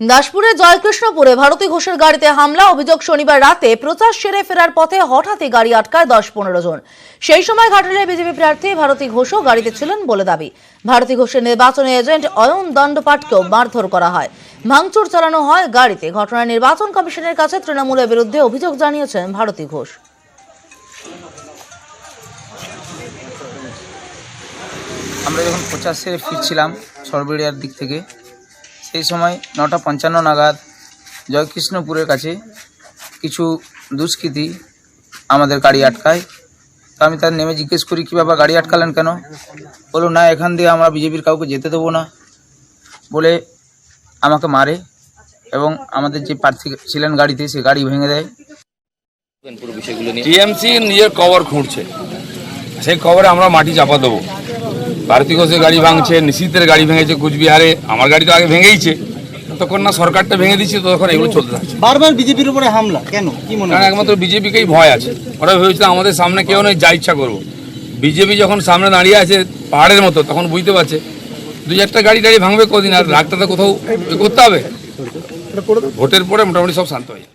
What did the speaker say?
দাসপুরের জয়কৃষ্ণপুরে ভারতী ঘোষের গাড়িতে হামলা। অভিযোগ, শনিবার রাতে প্রচার সেরে ফেরার পথে হঠাৎই গাড়ি আটকায় 10-15 জন। সেই সময় ঘাটালের বিজেপি প্রার্থী ভারতী ঘোষও গাড়িতে ছিলেন বলে দাবি। ভারতী ঘোষের নির্বাচনী এজেন্ট অয়ন দণ্ডপাটকেও মারধর করা হয়, ভাঙচুর চালানো হয় গাড়িতে। ঘটনায় নির্বাচন কমিশনের কাছে তৃণমূলের বিরুদ্ধে অভিযোগ জানিয়েছেন ভারতী ঘোষ। আমরা যখন প্রচার সেরে ফিরছিলাম সরবেড়িয়ার দিক থেকে, সেই সময় 9:55 নাগাদ জয়কৃষ্ণপুরের কাছে কিছু দুষ্কৃতী আমাদের গাড়ি আটকায়। তো আমি তার নেমে জিজ্ঞেস করি, কী ব্যাপার, গাড়ি আটকালেন কেন? বললো, না, এখান দিয়ে আমরা বিজেপির কাউকে যেতে দেবো না বলে আমাকে মারে এবং আমাদের যে প্রার্থী ছিলেন গাড়িতে সে গাড়ি ভেঙে দেয়। টিএমসি নিজের কবর খুঁড়ছে, সেই কবরে আমরা মাটি চাপা দেবো। ভারতী ঘোষের গাড়ি ভাঙছে, নিশীথের গাড়ি ভেঙেছে কুচবিহারে, আমার গাড়ি তো আগে ভেঙেইছে। তখন না সরকারটা ভেঙে দিচ্ছে, তখন এগুলো চলতে থাকছে। বারবার বিজেপির উপরে হামলা কেন, কি মনে হয়? একমাত্র বিজেপিকেই ভয় আছে। ওরা ভেবেছিল আমাদের সামনে কেউ নয়, যা ইচ্ছা করবো। বিজেপি যখন সামনে দাঁড়িয়ে আছে পাহাড়ের মতো, তখন বুঝতে পারছে 2-4টা গাড়ি ভাঙবে কদিন, আর রাতটা তো কোথাও করতে হবে। ভোটের পরে মোটামুটি সব শান্ত হয়ে যায়।